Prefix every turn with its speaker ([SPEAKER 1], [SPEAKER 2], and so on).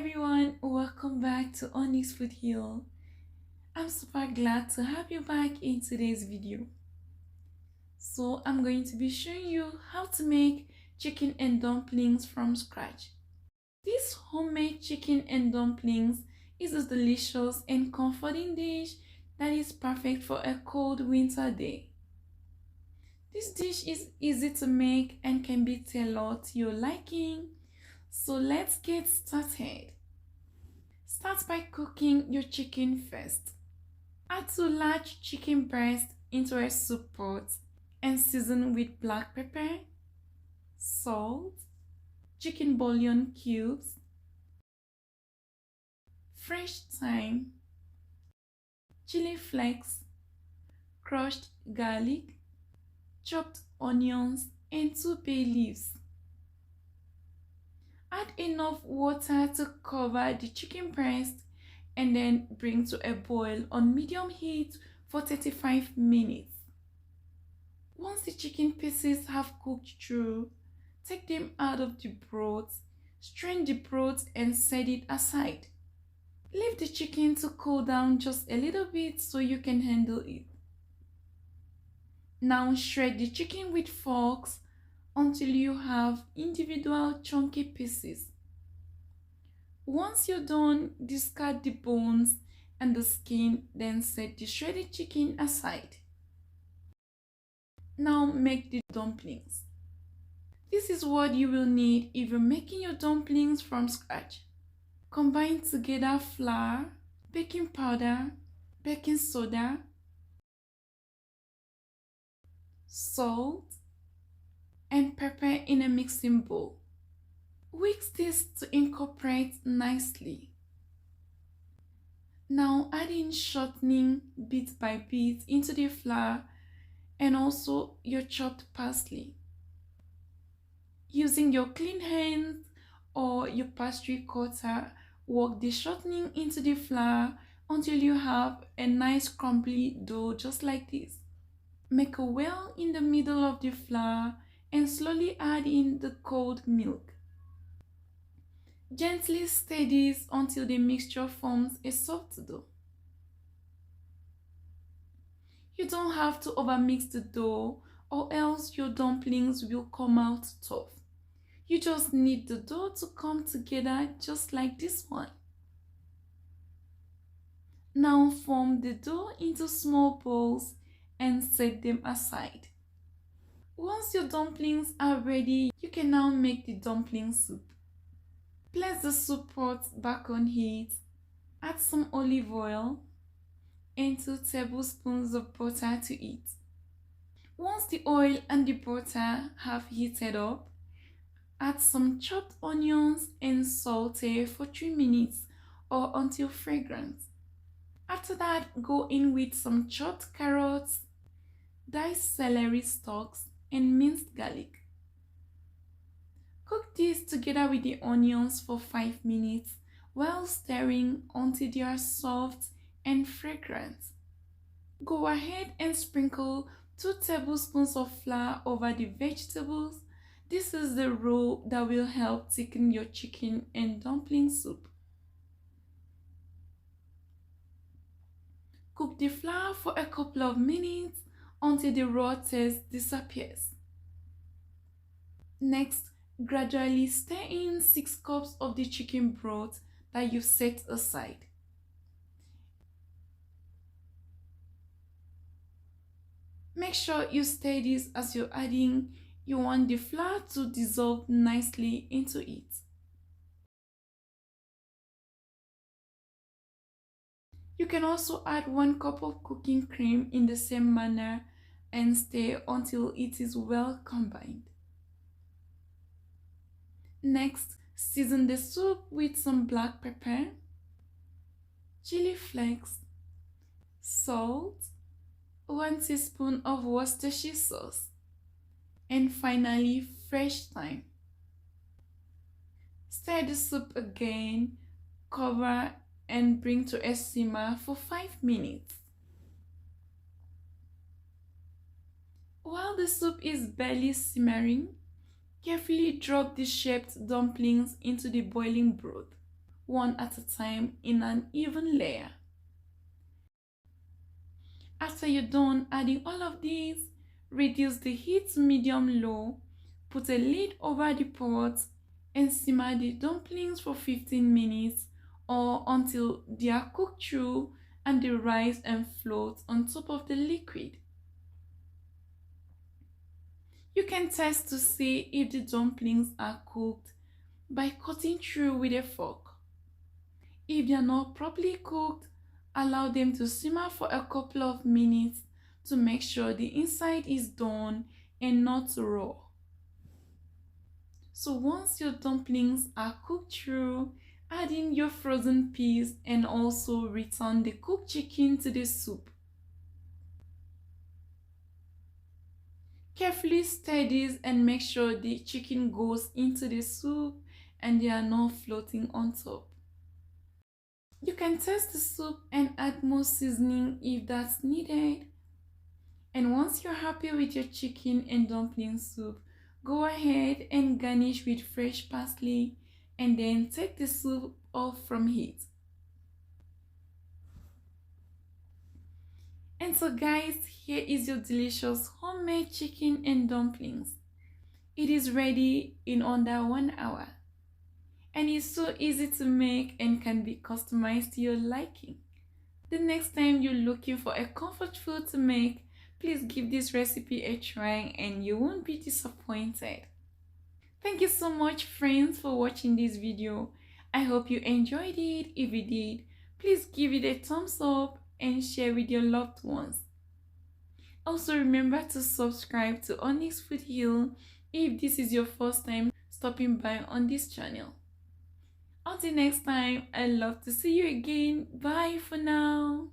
[SPEAKER 1] everyone, welcome back to Onyx Food Hill. I'm super glad to have you back in today's video. So I'm going to be showing you how to make chicken and dumplings from scratch. This homemade chicken and dumplings is a delicious and comforting dish that is perfect for a cold winter day. This dish is easy to make and can be tailored to your liking. So let's get started. Start by cooking your chicken first. Add 2 large chicken breasts into a soup pot and season with black pepper, salt, chicken bouillon cubes, fresh thyme, chili flakes, crushed garlic, chopped onions, and 2 bay leaves. Add enough water to cover the chicken breast and then bring to a boil on medium heat for 35 minutes. Once the chicken pieces have cooked through, take them out of the broth, strain the broth and set it aside. Leave the chicken to cool down just a little bit so you can handle it. Now shred the chicken with forks until you have individual chunky pieces. Once you're done, discard the bones and the skin, then set the shredded chicken aside. Now make the dumplings. This is what you will need if you're making your dumplings from scratch. Combine together flour, baking powder, baking soda, salt, and pepper in a mixing bowl. Whisk this to incorporate nicely. Now add in shortening bit by bit into the flour and also your chopped parsley. Using your clean hands or your pastry cutter, work the shortening into the flour until you have a nice crumbly dough just like this. Make a well in the middle of the flour and slowly add in the cold milk. Gently stir this until the mixture forms a soft dough. You don't have to overmix the dough or else your dumplings will come out tough. You just need the dough to come together just like this one. Now form the dough into small balls and set them aside. Once your dumplings are ready, you can now make the dumpling soup. Place the soup pot back on heat, add some olive oil and 2 tablespoons of butter to it. Once the oil and the butter have heated up, add some chopped onions and saute for 3 minutes or until fragrant. After that, go in with some chopped carrots, diced celery stalks, and minced garlic. Cook this together with the onions for 5 minutes while stirring until they are soft and fragrant. Go ahead and sprinkle 2 tablespoons of flour over the vegetables. This is the roux that will help thicken your chicken and dumpling soup. Cook the flour for a couple of minutes until the raw taste disappears. Next, gradually stir in 6 cups of the chicken broth that you've set aside. Make sure you stir this as you're adding. You want the flour to dissolve nicely into it. You can also add 1 cup of cooking cream in the same manner and stir until it is well combined. Next, season the soup with some black pepper, chili flakes, salt, 1 teaspoon of Worcestershire sauce, and finally fresh thyme. Stir the soup again, cover and bring to a simmer for 5 minutes. While the soup is barely simmering, carefully drop the shaped dumplings into the boiling broth. one at a time in an even layer. After you're done adding all of these, reduce the heat to medium-low, put a lid over the pot and simmer the dumplings for 15 minutes or until they are cooked through and they rise and float on top of the liquid. You can test to see if the dumplings are cooked by cutting through with a fork. If they are not properly cooked, allow them to simmer for a couple of minutes to make sure the inside is done and not raw. So once your dumplings are cooked through, add in your frozen peas and also return the cooked chicken to the soup. Carefully stir this and make sure the chicken goes into the soup and they are not floating on top. You can test the soup and add more seasoning if that's needed. And once you're happy with your chicken and dumpling soup, go ahead and garnish with fresh parsley and then take the soup off from heat. And so guys, here is your delicious homemade chicken and dumplings. It is ready in under 1 hour. And it's so easy to make and can be customized to your liking. The next time you're looking for a comfort food to make, please give this recipe a try and you won't be disappointed. Thank you so much friends for watching this video. I hope you enjoyed it. If you did, please give it a thumbs up and share with your loved ones. Also remember to subscribe to Onyx Food Hill if this is your first time stopping by on this channel. Until next time, I love to see you again. Bye for now.